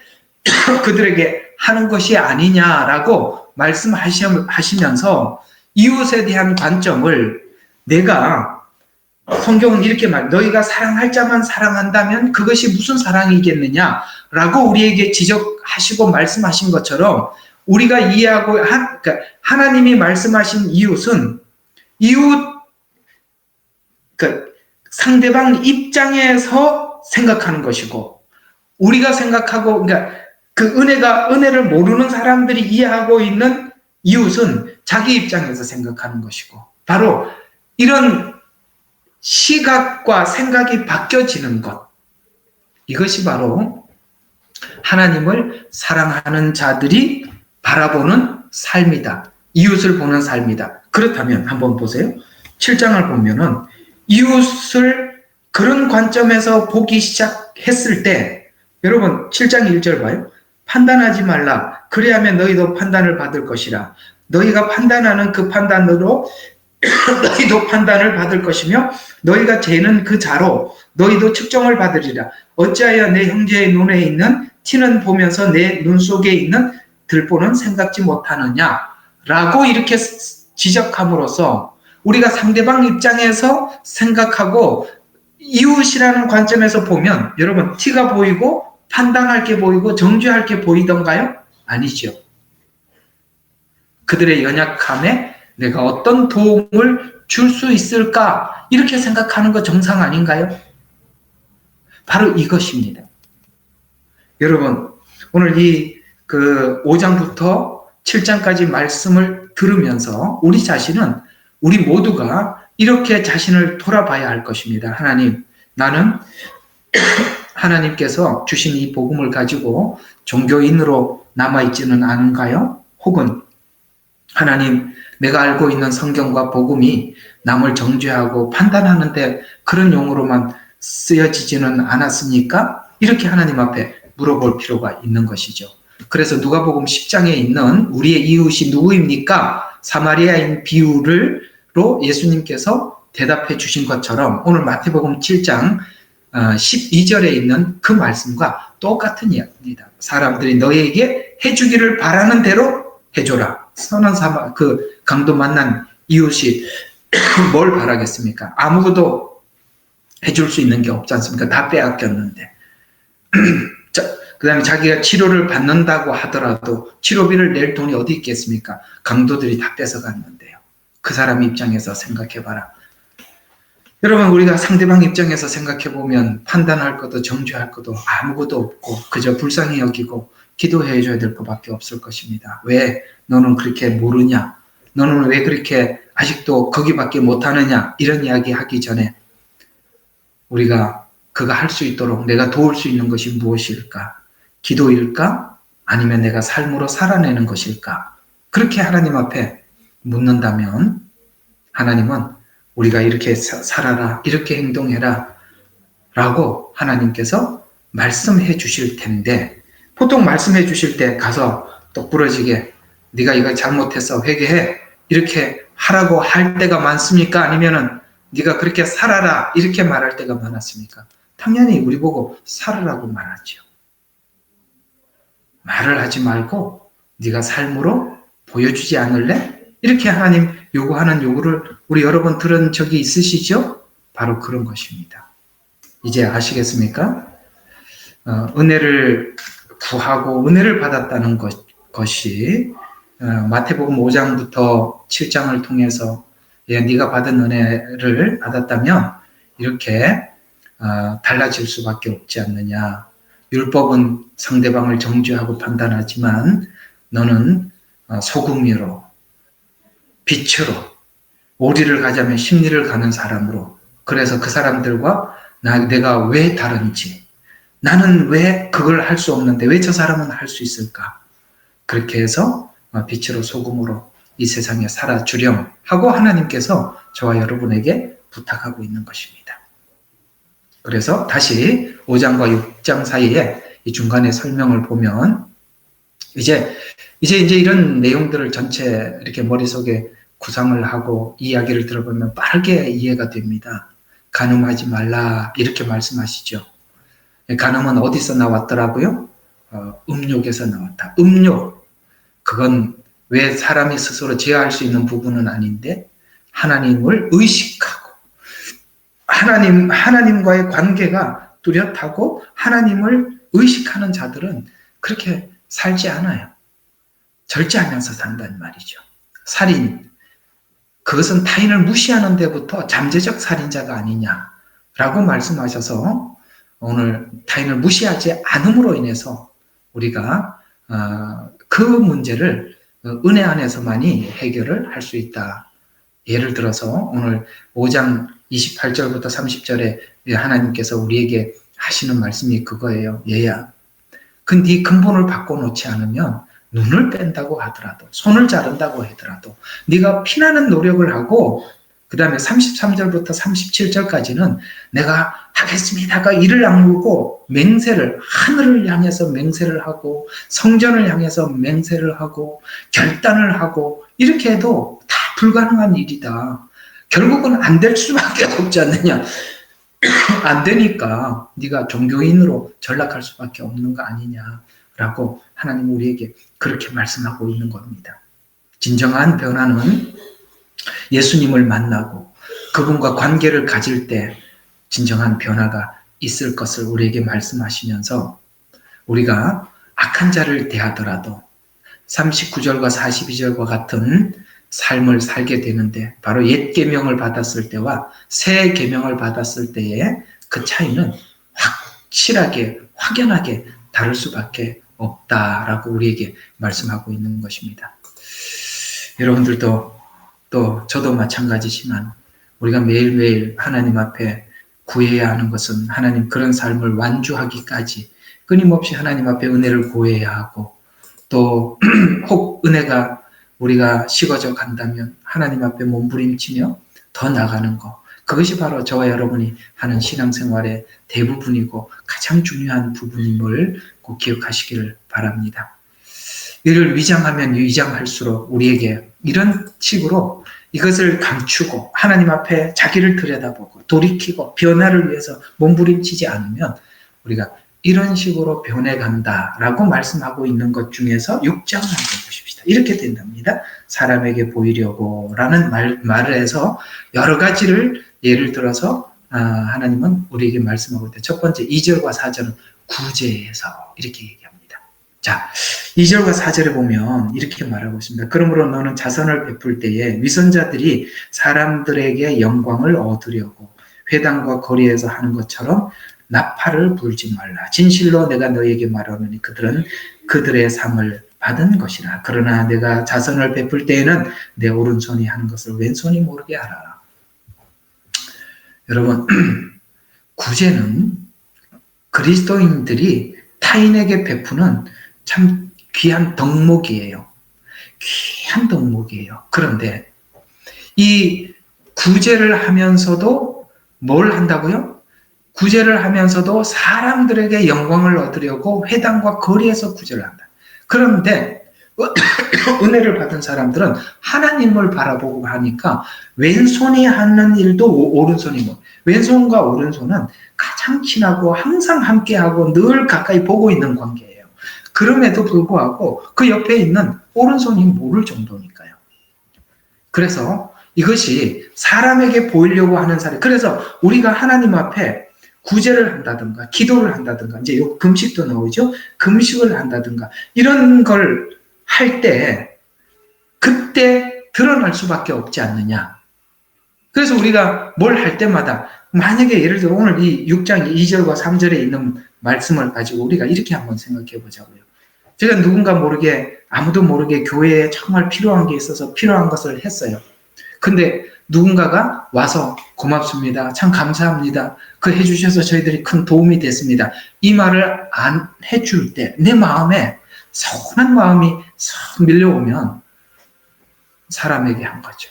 그들에게 하는 것이 아니냐라고 말씀하시면서 이웃에 대한 관점을 내가 성경은 이렇게 너희가 사랑할 자만 사랑한다면 그것이 무슨 사랑이겠느냐라고 우리에게 지적하시고 말씀하신 것처럼 우리가 이해하고 그러니까 하나님이 말씀하신 이웃은 그러니까 상대방 입장에서 생각하는 것이고 우리가 생각하고 그러니까 그 은혜를 모르는 사람들이 이해하고 있는 이웃은 자기 입장에서 생각하는 것이고 바로 이런 시각과 생각이 바뀌어지는 것 이것이 바로 하나님을 사랑하는 자들이 바라보는 삶이다. 이웃을 보는 삶이다. 그렇다면 한번 보세요. 7장을 보면은 이웃을 그런 관점에서 보기 시작했을 때 여러분 7장 1절 봐요. 판단하지 말라. 그리하면 너희도 판단을 받을 것이라. 너희가 판단하는 그 판단으로 너희도 판단을 받을 것이며 너희가 재는 그 자로 너희도 측정을 받으리라. 어찌하여 내 형제의 눈에 있는 티는 보면서 내 눈 속에 있는 들보는 생각지 못하느냐 라고 이렇게 지적함으로써 우리가 상대방 입장에서 생각하고 이웃이라는 관점에서 보면 여러분 티가 보이고 판단할 게 보이고 정죄할 게 보이던가요? 아니죠. 그들의 연약함에 내가 어떤 도움을 줄 수 있을까? 이렇게 생각하는 거 정상 아닌가요? 바로 이것입니다. 여러분 오늘 이 5장부터 7장까지 말씀을 들으면서 우리 자신은 우리 모두가 이렇게 자신을 돌아봐야 할 것입니다. 하나님, 나는 하나님께서 주신 이 복음을 가지고 종교인으로 남아있지는 않은가요? 혹은 하나님, 내가 알고 있는 성경과 복음이 남을 정죄하고 판단하는데 그런 용어로만 쓰여지지는 않았습니까? 이렇게 하나님 앞에 물어볼 필요가 있는 것이죠. 그래서 누가복음 10장에 있는 우리의 이웃이 누구입니까? 사마리아인 비유로 예수님께서 대답해 주신 것처럼 오늘 마태복음 7장 12절에 있는 그 말씀과 똑같은 이야기입니다. 사람들이 너희에게 해주기를 바라는 대로 해줘라. 선한 그 강도 만난 이웃이 뭘 바라겠습니까? 아무것도 해줄 수 있는 게 없지 않습니까? 다 빼앗겼는데. 그 다음에 자기가 치료를 받는다고 하더라도 치료비를 낼 돈이 어디 있겠습니까? 강도들이 다 뺏어갔는데요. 그 사람 입장에서 생각해봐라. 여러분 우리가 상대방 입장에서 생각해보면 판단할 것도 정죄할 것도 아무것도 없고 그저 불쌍히 여기고 기도해줘야 될 것밖에 없을 것입니다. 왜 너는 그렇게 모르냐? 너는 왜 그렇게 아직도 거기밖에 못하느냐? 이런 이야기 하기 전에 우리가 그가 할 수 있도록 내가 도울 수 있는 것이 무엇일까? 기도일까? 아니면 내가 삶으로 살아내는 것일까? 그렇게 하나님 앞에 묻는다면 하나님은 우리가 이렇게 살아라, 이렇게 행동해라 라고 하나님께서 말씀해 주실 텐데 보통 말씀해 주실 때 가서 똑부러지게 네가 이거 잘못해서 회개해 이렇게 하라고 할 때가 많습니까? 아니면은 네가 그렇게 살아라 이렇게 말할 때가 많았습니까? 당연히 우리 보고 살으라고 말하죠. 말을 하지 말고 네가 삶으로 보여주지 않을래? 이렇게 하나님 요구하는 요구를 우리 여러 번 들은 적이 있으시죠? 바로 그런 것입니다. 이제 아시겠습니까? 은혜를 구하고 은혜를 받았다는 것이 마태복음 5장부터 7장을 통해서 네가 받은 은혜를 받았다면 이렇게 달라질 수밖에 없지 않느냐. 율법은 상대방을 정죄하고 판단하지만 너는 소금으로 빛으로 오리를 가자면 십리를 가는 사람으로, 그래서 그 사람들과 내가 왜 다른지, 나는 왜 그걸 할 수 없는데 왜 저 사람은 할 수 있을까? 그렇게 해서 빛으로 소금으로 이 세상에 살아주렴 하고 하나님께서 저와 여러분에게 부탁하고 있는 것입니다. 그래서 다시 5장과 6장 사이에 이 중간에 설명을 보면 이제 이런 내용들을 전체 이렇게 머릿속에 구상을 하고 이야기를 들어보면 빠르게 이해가 됩니다. 간음하지 말라 이렇게 말씀하시죠. 간음은 어디서 나왔더라고요? 음욕에서 나왔다. 음욕, 그건 왜 사람이 스스로 제어할 수 있는 부분은 아닌데 하나님을 의식하고 하나님과의 관계가 뚜렷하고 하나님을 의식하는 자들은 그렇게 살지 않아요. 절제하면서 산다는 말이죠. 살인, 그것은 타인을 무시하는 데부터 잠재적 살인자가 아니냐라고 말씀하셔서 오늘 타인을 무시하지 않음으로 인해서 우리가 그 문제를 은혜 안에서만이 해결을 할 수 있다. 예를 들어서 오늘 5장 28절부터 30절에 하나님께서 우리에게 하시는 말씀이 그거예요. 얘야, 네 근본을 바꿔놓지 않으면 눈을 뺀다고 하더라도, 손을 자른다고 하더라도 네가 피나는 노력을 하고 그 다음에 33절부터 37절까지는 내가 하겠습니다가 이를 악물고 맹세를, 하늘을 향해서 맹세를 하고 성전을 향해서 맹세를 하고 결단을 하고 이렇게 해도 다 불가능한 일이다. 결국은 안 될 수밖에 없지 않느냐. 안 되니까 네가 종교인으로 전락할 수밖에 없는 거 아니냐라고 하나님 우리에게 그렇게 말씀하고 있는 겁니다. 진정한 변화는 예수님을 만나고 그분과 관계를 가질 때 진정한 변화가 있을 것을 우리에게 말씀하시면서 우리가 악한 자를 대하더라도 39절과 42절과 같은 삶을 살게 되는데 바로 옛 계명을 받았을 때와 새 계명을 받았을 때의 그 차이는 확실하게 확연하게 다를 수밖에 없다라고 우리에게 말씀하고 있는 것입니다. 여러분들도 또 저도 마찬가지지만 우리가 매일매일 하나님 앞에 구해야 하는 것은 하나님 그런 삶을 완주하기까지 끊임없이 하나님 앞에 은혜를 구해야 하고 또 혹 은혜가 우리가 식어져 간다면 하나님 앞에 몸부림치며 더 나가는 것, 그것이 바로 저와 여러분이 하는 신앙생활의 대부분이고 가장 중요한 부분임을 꼭 기억하시기를 바랍니다. 이를 위장하면 위장할수록 우리에게 이런 식으로 이것을 감추고 하나님 앞에 자기를 들여다보고 돌이키고 변화를 위해서 몸부림치지 않으면 우리가 이런 식으로 변해간다라고 말씀하고 있는 것 중에서 6장을 한번 보십시다. 이렇게 된답니다. 사람에게 보이려고 라는 말을 해서 여러 가지를 예를 들어서 하나님은 우리에게 말씀하고 있다. 첫 번째 2절과 4절은 구제에서 이렇게 얘기합니다. 자, 2절과 4절에 보면 이렇게 말하고 있습니다. 그러므로 너는 자선을 베풀 때에 위선자들이 사람들에게 영광을 얻으려고 회당과 거리에서 하는 것처럼 나팔을 불지 말라. 진실로 내가 너에게 말하노니 그들은 그들의 상을 받은 것이라. 그러나 내가 자선을 베풀 때에는 내 오른손이 하는 것을 왼손이 모르게 하라. 여러분, 구제는 그리스도인들이 타인에게 베푸는 참 귀한 덕목이에요. 귀한 덕목이에요. 그런데 이 구제를 하면서도 뭘 한다고요? 구제를 하면서도 사람들에게 영광을 얻으려고 회당과 거리에서 구제를 한다. 그런데 은혜를 받은 사람들은 하나님을 바라보고 하니까 왼손이 하는 일도 오른손이 뭐 왼손과 오른손은 가장 친하고 항상 함께하고 늘 가까이 보고 있는 관계예요. 그럼에도 불구하고 그 옆에 있는 오른손이 모를 정도니까요. 그래서 이것이 사람에게 보이려고 하는 사람. 그래서 우리가 하나님 앞에 구제를 한다든가 기도를 한다든가 이제 요 금식도 나오죠. 금식을 한다든가 이런 걸 할 때 그때 드러날 수밖에 없지 않느냐. 그래서 우리가 뭘 할 때마다 만약에 예를 들어 오늘 이 6장 2절과 3절에 있는 말씀을 가지고 우리가 이렇게 한번 생각해 보자고요. 제가 누군가 모르게 아무도 모르게 교회에 정말 필요한 게 있어서 필요한 것을 했어요. 근데 누군가가 와서 고맙습니다. 참 감사합니다. 그 해주셔서 저희들이 큰 도움이 됐습니다. 이 말을 안 해줄 때 내 마음에 서운한 마음이 싹 밀려오면 사람에게 한 거죠.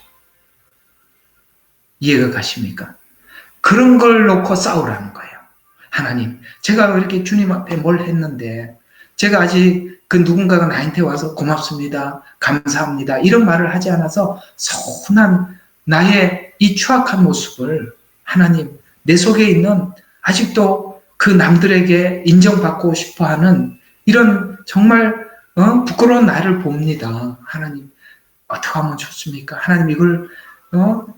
이해가 가십니까? 그런 걸 놓고 싸우라는 거예요. 하나님, 제가 왜 이렇게 주님 앞에 뭘 했는데 제가 아직 그 누군가가 나한테 와서 고맙습니다, 감사합니다 이런 말을 하지 않아서 서운한 나의 이 추악한 모습을 하나님, 내 속에 있는 아직도 그 남들에게 인정받고 싶어하는 이런 정말 부끄러운 나를 봅니다. 하나님, 어떻게 하면 좋습니까? 하나님, 이걸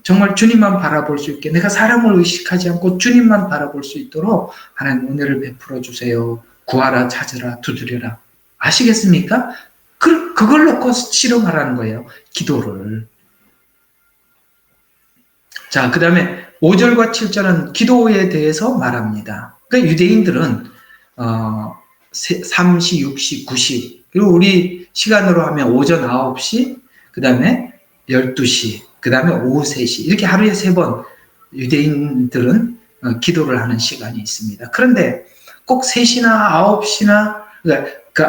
정말 주님만 바라볼 수 있게 내가 사람을 의식하지 않고 주님만 바라볼 수 있도록 하나님 은혜를 베풀어 주세요. 구하라, 찾으라, 두드려라. 아시겠습니까? 그걸 놓고 실험하라는 거예요. 기도를. 자, 그 다음에 5절과 7절은 기도에 대해서 말합니다. 그러니까 유대인들은 3시, 6시, 9시 그리고 우리 시간으로 하면 오전 9시 그 다음에 12시 그 다음에 오후 3시 이렇게 하루에 3번 유대인들은 기도를 하는 시간이 있습니다. 그런데 꼭 3시나 9시나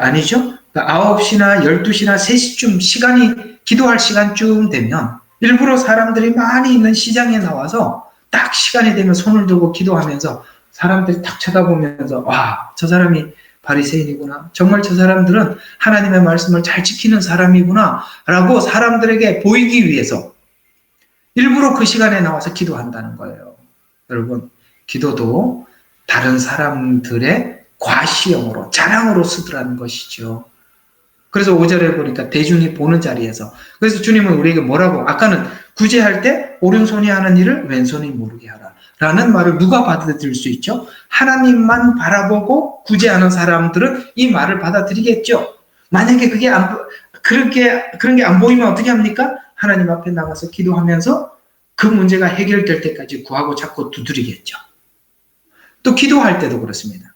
아니죠. 9시나 12시나 3시쯤 시간이 기도할 시간쯤 되면 일부러 사람들이 많이 있는 시장에 나와서 딱 시간이 되면 손을 들고 기도하면서 사람들이 딱 쳐다보면서 와, 저 사람이 바리새인이구나. 정말 저 사람들은 하나님의 말씀을 잘 지키는 사람이구나 라고 사람들에게 보이기 위해서 일부러 그 시간에 나와서 기도한다는 거예요. 여러분, 기도도 다른 사람들의 과시형으로 자랑으로 쓰더라는 것이죠. 그래서 5절에 보니까 대중이 보는 자리에서 그래서 주님은 우리에게 뭐라고 아까는 구제할 때 오른손이 하는 일을 왼손이 모르게 하라 라는 말을 누가 받아들일 수 있죠? 하나님만 바라보고 구제하는 사람들은 이 말을 받아들이겠죠. 만약에 그런 게 안 보이면 어떻게 합니까? 하나님 앞에 나가서 기도하면서 그 문제가 해결될 때까지 구하고 찾고 두드리겠죠. 또 기도할 때도 그렇습니다.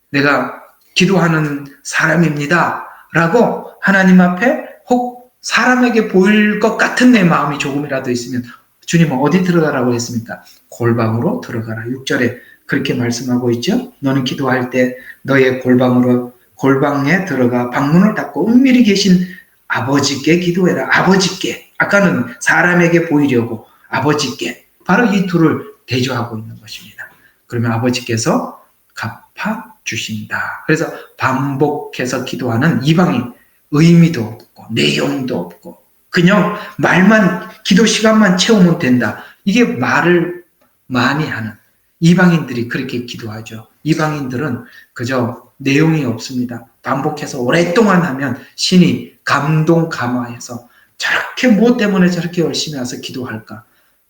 내가 기도하는 사람입니다 라고 하나님 앞에 혹 사람에게 보일 것 같은 내 마음이 조금이라도 있으면 주님은 어디 들어가라고 했습니까? 골방으로 들어가라. 6절에 그렇게 말씀하고 있죠. 너는 기도할 때 너의 골방에 들어가 방문을 닫고 은밀히 계신 아버지께 기도해라. 아버지께. 아까는 사람에게 보이려고 아버지께. 바로 이 둘을 대조하고 있는 것입니다. 그러면 아버지께서 갚아주신다. 그래서 반복해서 기도하는 이방인 의미도 없고 내용도 없고 그냥 말만 기도 시간만 채우면 된다. 이게 말을 많이 하는 이방인들이 그렇게 기도하죠. 이방인들은 그저 내용이 없습니다. 반복해서 오랫동안 하면 신이 감동 감화해서 저렇게 뭐 때문에 저렇게 열심히 와서 기도할까?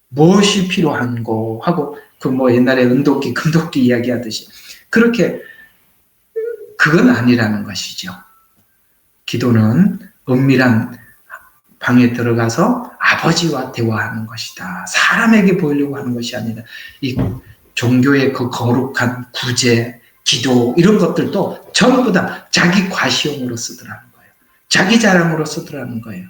무엇이 필요한고 하고 그 옛날에 은도끼 금도끼 이야기하듯이 그렇게 그건 아니라는 것이죠. 기도는 은밀한 방에 들어가서 아버지와 대화하는 것이다. 사람에게 보이려고 하는 것이 아니라 이 종교의 그 거룩한 구제, 기도 이런 것들도 전부 다 자기 과시용으로 쓰더라는 거예요. 자기 자랑으로 쓰더라는 거예요.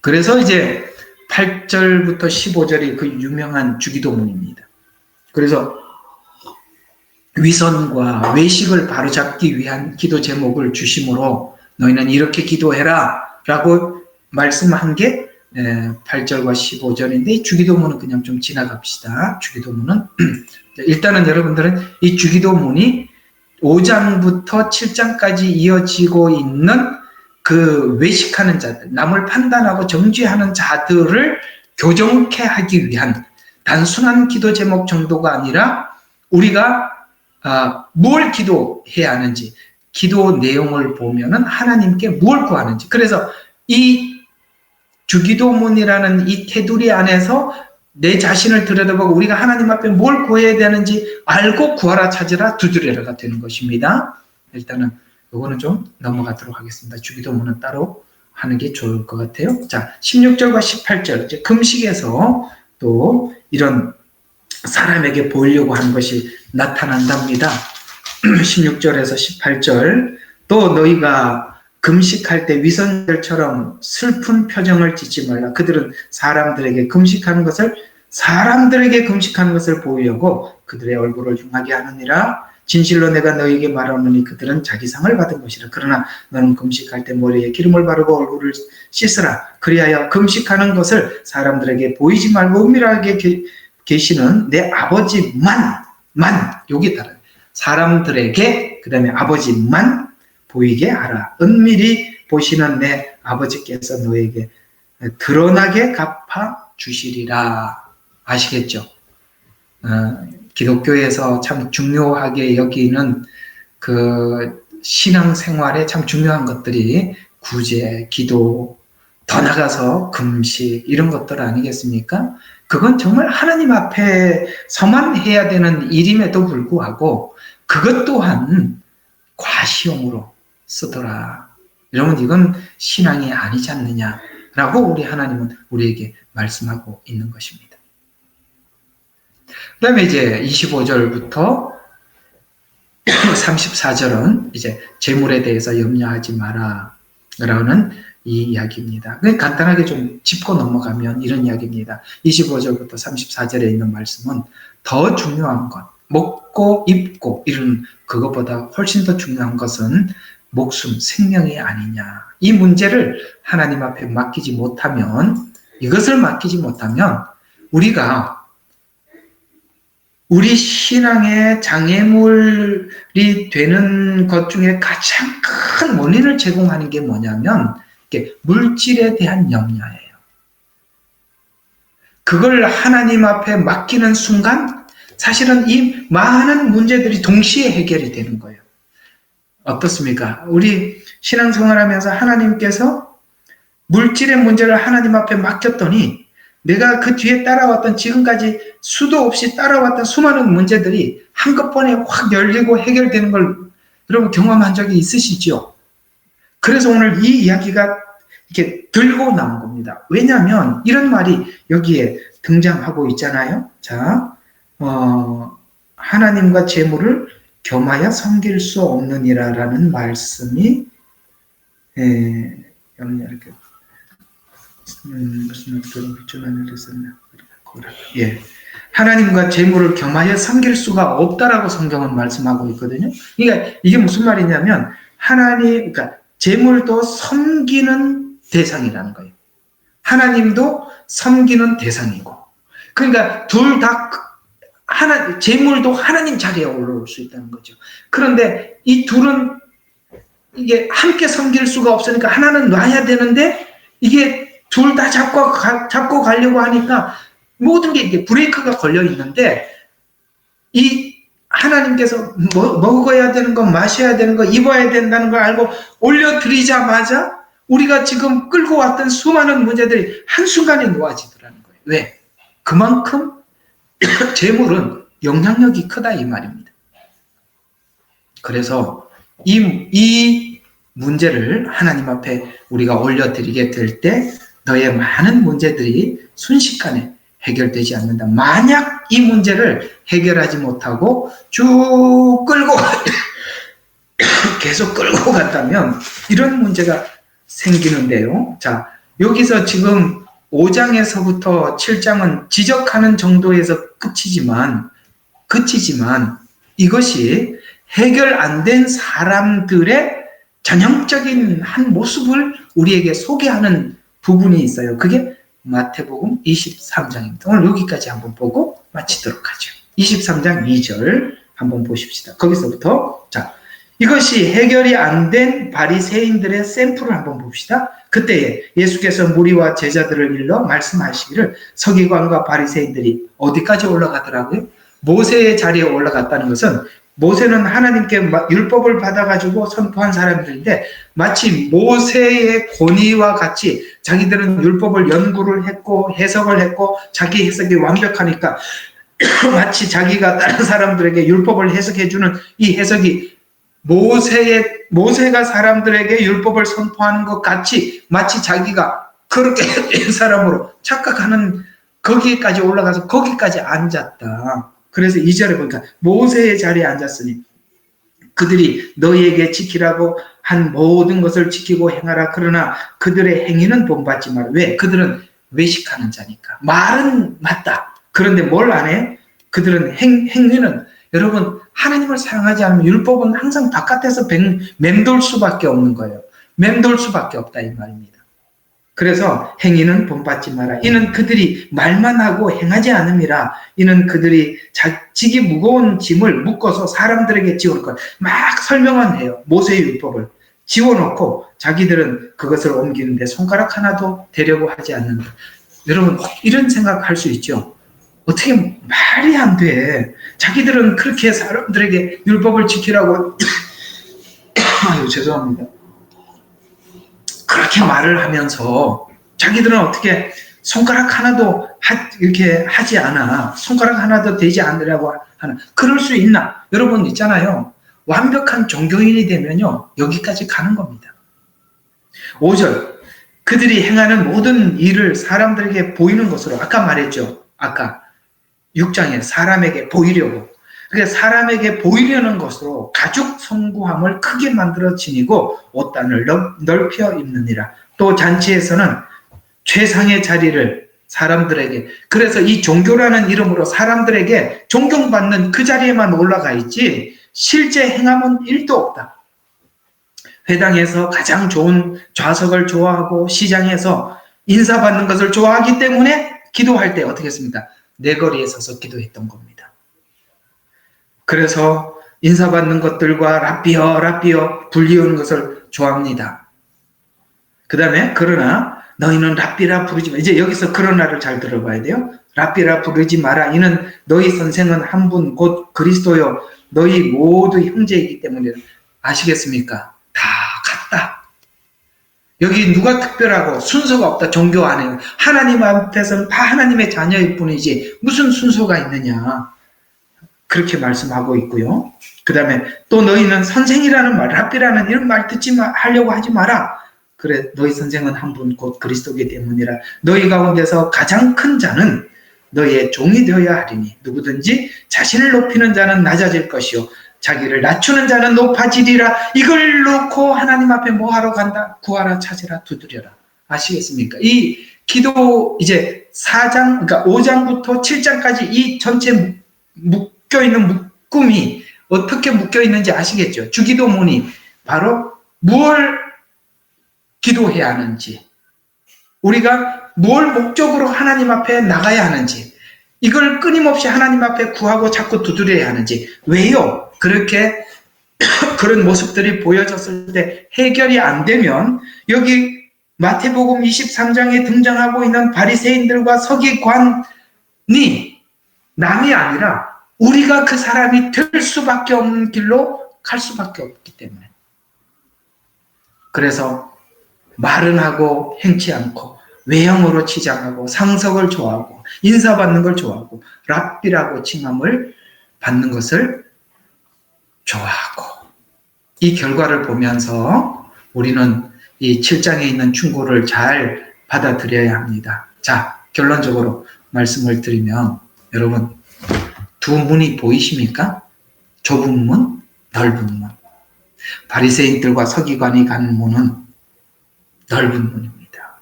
그래서 이제 8절부터 15절이 그 유명한 주기도문입니다. 그래서 위선과 외식을 바로잡기 위한 기도 제목을 주심으로 너희는 이렇게 기도해라 라고 말씀한 게 8절과 15절인데 주기도문은 그냥 좀 지나갑시다. 주기도문은 일단은 여러분들은 이 주기도문이 5장부터 7장까지 이어지고 있는 그 외식하는 자들, 남을 판단하고 정죄하는 자들을 교정케 하기 위한 단순한 기도 제목 정도가 아니라 우리가 뭘 기도해야 하는지 기도 내용을 보면은 하나님께 뭘 구하는지 그래서 이 주기도문이라는 이 테두리 안에서 내 자신을 들여다보고 우리가 하나님 앞에 뭘 구해야 되는지 알고 구하라 찾으라 두드려라가 되는 것입니다. 일단은 이거는 좀 넘어가도록 하겠습니다. 주기도문은 따로 하는 게 좋을 것 같아요. 자, 16절과 18절 이제 금식에서 또 이런 사람에게 보이려고 하는 것이 나타난답니다. 16절에서 18절 또 너희가 금식할 때 위선들처럼 슬픈 표정을 짓지 말라. 그들은 사람들에게 금식하는 것을 보이려고 그들의 얼굴을 흉하게 하느니라. 진실로 내가 너에게 말하노니 그들은 자기 상을 받은 것이라. 그러나 너는 금식할 때 머리에 기름을 바르고 얼굴을 씻으라. 그리하여 금식하는 것을 사람들에게 보이지 말고 은밀하게 계시는 내 아버지만 여기 따라 사람들에게 그 다음에 아버지만 보이게 하라. 은밀히 보시는 내 아버지께서 너에게 드러나게 갚아 주시리라. 아시겠죠? 기독교에서 참 중요하게 여기는 그 신앙생활에 참 중요한 것들이 구제, 기도, 더 나가서 금식 이런 것들 아니겠습니까? 그건 정말 하나님 앞에서만 해야 되는 일임에도 불구하고 그것 또한 과시용으로 쓰더라. 여러분 이건 신앙이 아니지 않느냐라고 우리 하나님은 우리에게 말씀하고 있는 것입니다. 그 다음에 이제 25절부터 34절은 이제 재물에 대해서 염려하지 마라 라는 이 이야기입니다. 간단하게 좀 짚고 넘어가면 이런 이야기입니다. 25절부터 34절에 있는 말씀은 더 중요한 것, 먹고 입고 이런 그것보다 훨씬 더 중요한 것은 목숨, 생명이 아니냐. 이 문제를 하나님 앞에 이것을 맡기지 못하면 우리가 우리 신앙의 장애물이 되는 것 중에 가장 큰 원인을 제공하는 게 뭐냐면 물질에 대한 염려예요. 그걸 하나님 앞에 맡기는 순간 사실은 이 많은 문제들이 동시에 해결이 되는 거예요. 어떻습니까? 우리 신앙생활하면서 하나님께서 물질의 문제를 하나님 앞에 맡겼더니 내가 그 뒤에 따라왔던 지금까지 수도 없이 따라왔던 수많은 문제들이 한꺼번에 확 열리고 해결되는 걸 여러분 경험한 적이 있으시죠? 그래서 오늘 이 이야기가 이렇게 들고 나온 겁니다. 왜냐하면 이런 말이 여기에 등장하고 있잖아요. 자, 하나님과 재물을 겸하여 섬길 수 없느니라라는 말씀이 이렇게 무슨 하나님과 재물을 겸하여 섬길 수가 없다라고 성경은 말씀하고 있거든요. 그러니까 이게 무슨 말이냐면 그러니까 재물도 섬기는 대상이라는 거예요. 하나님도 섬기는 대상이고. 그러니까 둘 다 재물도 하나님 자리에 올라올 수 있다는 거죠. 그런데 이 둘은 이게 함께 섬길 수가 없으니까 하나는 놔야 되는데 이게 둘 다 잡고 가려고 하니까 모든 게 이게 브레이크가 걸려 있는데 이 하나님께서 먹어야 되는 거, 마셔야 되는 거, 입어야 된다는 걸 알고 올려드리자마자 우리가 지금 끌고 왔던 수많은 문제들이 한순간에 놓아지더라는 거예요. 왜? 그만큼 재물은 영향력이 크다 이 말입니다. 그래서 이 문제를 하나님 앞에 우리가 올려드리게 될 때 너의 많은 문제들이 순식간에 해결되지 않는다. 만약 이 문제를 해결하지 못하고 쭉 끌고 계속 끌고 갔다면 이런 문제가 생기는데요. 자, 여기서 지금 5장에서부터 7장은 지적하는 정도에서 그치지만 이것이 해결 안 된 사람들의 전형적인 한 모습을 우리에게 소개하는 부분이 있어요. 그게 마태복음 23장입니다. 오늘 여기까지 한번 보고 마치도록 하죠. 23장 2절 한번 보십시다. 거기서부터 자, 이것이 해결이 안 된 바리새인들의 샘플을 한번 봅시다. 그때 예수께서 무리와 제자들을 일러 말씀하시기를 서기관과 바리새인들이 어디까지 올라가더라고요? 모세의 자리에 올라갔다는 것은 모세는 하나님께 율법을 받아가지고 선포한 사람들인데 마치 모세의 권위와 같이 자기들은 율법을 연구를 했고 해석을 했고 자기 해석이 완벽하니까 마치 자기가 다른 사람들에게 율법을 해석해주는 이 해석이 모세가 사람들에게 율법을 선포하는 것 같이 마치 자기가 그렇게 된 사람으로 착각하는 거기까지 올라가서 거기까지 앉았다. 그래서 2절에 보니까 모세의 자리에 앉았으니 그들이 너희에게 지키라고 한 모든 것을 지키고 행하라. 그러나 그들의 행위는 본받지 마라. 왜? 그들은 외식하는 자니까. 말은 맞다. 그런데 뭘 안 해? 그들은 행위는, 여러분, 하나님을 사랑하지 않으면 율법은 항상 바깥에서 맴돌 수밖에 없는 거예요. 맴돌 수밖에 없다 이 말입니다. 그래서 행위는 본받지 마라. 이는 그들이 말만 하고 행하지 않음이라. 이는 그들이 지기 무거운 짐을 묶어서 사람들에게 지워놓을 것. 막 설명은 해요. 모세의 율법을 지워놓고 자기들은 그것을 옮기는데 손가락 하나도 대려고 하지 않는다. 여러분, 이런 생각할 수 있죠. 어떻게 말이 안 돼. 자기들은 그렇게 사람들에게 율법을 지키라고 아유, 죄송합니다. 그렇게 말을 하면서 자기들은 어떻게 손가락 하나도 이렇게 하지 않아. 손가락 하나도 되지 않으려고 하는. 그럴 수 있나? 여러분 있잖아요. 완벽한 종교인이 되면요. 여기까지 가는 겁니다. 5절. 그들이 행하는 모든 일을 사람들에게 보이는 것으로, 아까 말했죠. 아까 6장에 사람에게 보이려고. 그래서 사람에게 보이려는 것으로 가죽 성구함을 크게 만들어 지니고 옷단을 넓혀 입느니라. 또 잔치에서는 최상의 자리를 사람들에게, 그래서 이 종교라는 이름으로 사람들에게 존경받는 그 자리에만 올라가 있지 실제 행함은 1도 없다. 회당에서 가장 좋은 좌석을 좋아하고 시장에서 인사받는 것을 좋아하기 때문에 기도할 때 어떻게 했습니까? 내거리에 서서 기도했던 겁니다. 그래서 인사받는 것들과 라삐어 불리우는 것을 좋아합니다. 그 다음에 그러나 너희는 라삐라 부르지 마. 이제 여기서 그러나를 잘 들어봐야 돼요. 라삐라 부르지 마라. 이는 너희 선생은 한 분 곧 그리스도요 너희 모두 형제이기 때문에. 아시겠습니까? 다 같다. 여기 누가 특별하고 순서가 없다. 종교 안에 하나님 앞에서는 다 하나님의 자녀일 뿐이지 무슨 순서가 있느냐. 그렇게 말씀하고 있고요. 그 다음에 또 너희는 선생이라는 말, 랍비라는 이런 말 하려고 하지 마라. 그래, 너희 선생은 한 분 곧 그리스도이기 때문이라. 너희 가운데서 가장 큰 자는 너희의 종이 되어야 하리니 누구든지 자신을 높이는 자는 낮아질 것이요 자기를 낮추는 자는 높아지리라. 이걸 놓고 하나님 앞에 뭐 하러 간다? 구하라, 찾으라, 두드려라. 아시겠습니까? 이 기도 이제 4장, 그러니까 5장부터 7장까지 이 전체 묶여있는 묶음이 어떻게 묶여있는지 아시겠죠? 주기도문이 바로 무엇을 기도해야 하는지, 우리가 뭘 목적으로 하나님 앞에 나가야 하는지, 이걸 끊임없이 하나님 앞에 구하고 자꾸 두드려야 하는지, 왜요? 그렇게 그런 모습들이 보여졌을 때 해결이 안 되면 여기 마태복음 23장에 등장하고 있는 바리새인들과 서기관이 남이 아니라 우리가 그 사람이 될 수밖에 없는 길로 갈 수밖에 없기 때문에. 그래서 말은 하고 행치 않고 외형으로 치장하고 상석을 좋아하고 인사받는 걸 좋아하고 랍비라고 칭함을 받는 것을 좋아하고, 이 결과를 보면서 우리는 이 7장에 있는 충고를 잘 받아들여야 합니다. 자, 결론적으로 말씀을 드리면 여러분 두 문이 보이십니까? 좁은 문, 넓은 문. 바리새인들과 서기관이 가는 문은 넓은 문입니다.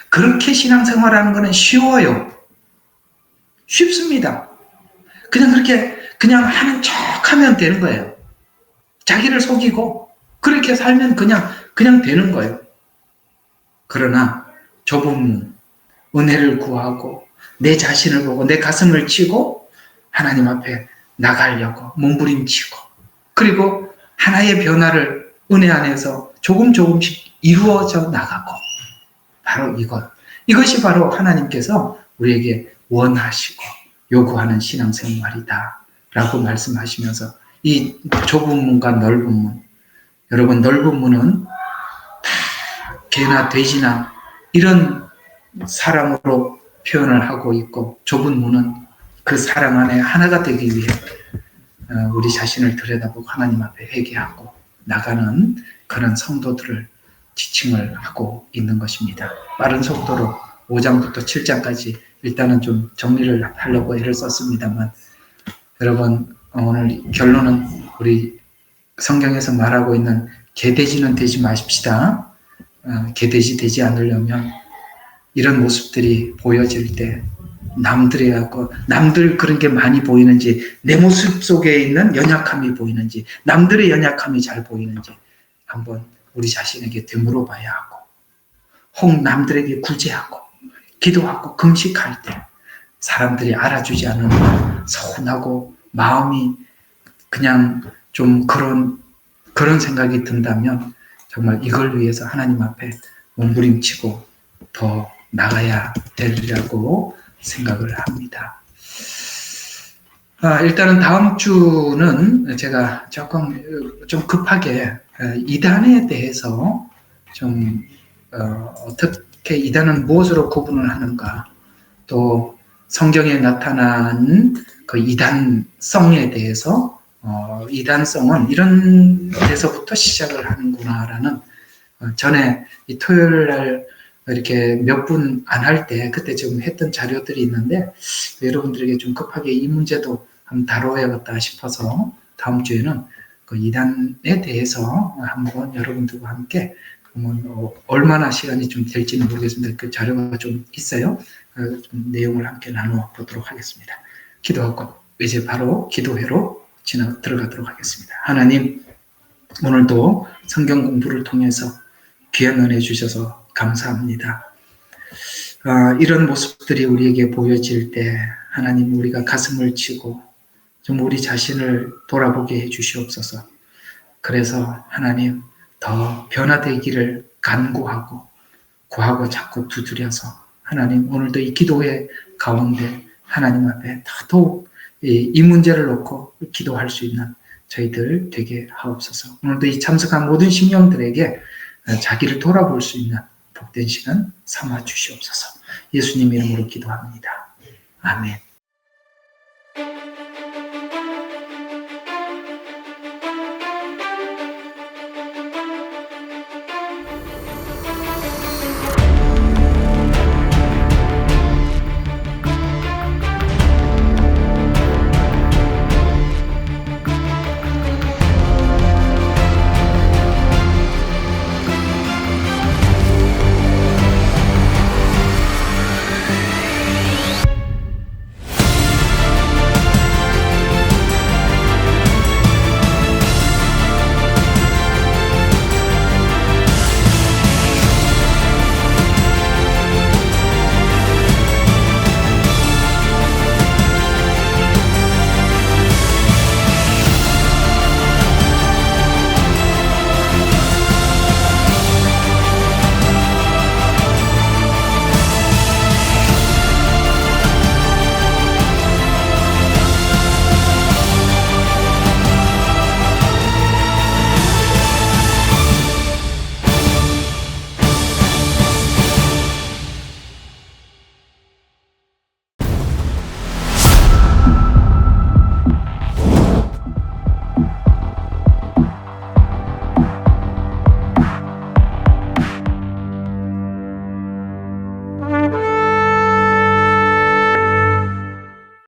그렇게 신앙생활하는 것은 쉬워요. 쉽습니다. 그냥 그렇게 그냥 하는 척 하면 되는 거예요. 자기를 속이고 그렇게 살면 그냥 되는 거예요. 그러나 좁은 문, 은혜를 구하고 내 자신을 보고 내 가슴을 치고 하나님 앞에 나가려고 몸부림치고, 그리고 하나의 변화를 은혜 안에서 조금씩 이루어져 나가고, 바로 이것이 바로 하나님께서 우리에게 원하시고 요구하는 신앙생활이다 라고 말씀하시면서 이 좁은 문과 넓은 문, 여러분 넓은 문은 다 개나 돼지나 이런 사람으로 표현을 하고 있고, 좁은 문은 그 사랑 안에 하나가 되기 위해 우리 자신을 들여다보고 하나님 앞에 회개하고 나가는 그런 성도들을 지칭을 하고 있는 것입니다. 빠른 속도로 5장부터 7장까지 일단은 좀 정리를 하려고 애를 썼습니다만, 여러분 오늘 결론은 우리 성경에서 말하고 있는 개돼지는 되지 마십시다. 개돼지 되지 않으려면 이런 모습들이 보여질 때 남들 그런 게 많이 보이는지, 내 모습 속에 있는 연약함이 보이는지, 남들의 연약함이 잘 보이는지 한번 우리 자신에게 되물어봐야 하고, 혹 남들에게 구제하고 기도하고 금식할 때 사람들이 알아주지 않으면 서운하고 마음이 그냥 좀 그런 생각이 든다면 정말 이걸 위해서 하나님 앞에 몸부림치고 더 나가야 되리라고 생각을 합니다. 일단은 다음 주는 제가 조금 좀 급하게 이단에 대해서 좀 어떻게 이단은 무엇으로 구분을 하는가, 또 성경에 나타난 그 이단성에 대해서 이단성은 이런 데서부터 시작을 하는구나라는 전에 이 토요일 날 이렇게 몇 분 안 할 때 그때 지금 했던 자료들이 있는데 여러분들에게 좀 급하게 이 문제도 한번 다뤄야겠다 싶어서 다음 주에는 그 이단에 대해서 한번 여러분들과 함께 얼마나 시간이 좀 될지는 모르겠습니다. 그 자료가 좀 있어요. 좀 내용을 함께 나누어 보도록 하겠습니다. 기도하고 이제 바로 기도회로 들어가도록 하겠습니다. 하나님, 오늘도 성경 공부를 통해서 귀한 은혜 주셔서 감사합니다. 이런 모습들이 우리에게 보여질 때 하나님, 우리가 가슴을 치고 좀 우리 자신을 돌아보게 해주시옵소서. 그래서 하나님, 더 변화되기를 간구하고 구하고 자꾸 두드려서 하나님, 오늘도 이 기도회 가운데 하나님 앞에 더더욱 이 문제를 놓고 기도할 수 있는 저희들 되게 하옵소서. 오늘도 이 참석한 모든 심령들에게 자기를 돌아볼 수 있는 복된 시간 삼아 주시옵소서. 예수님 이름으로 기도합니다. 아멘.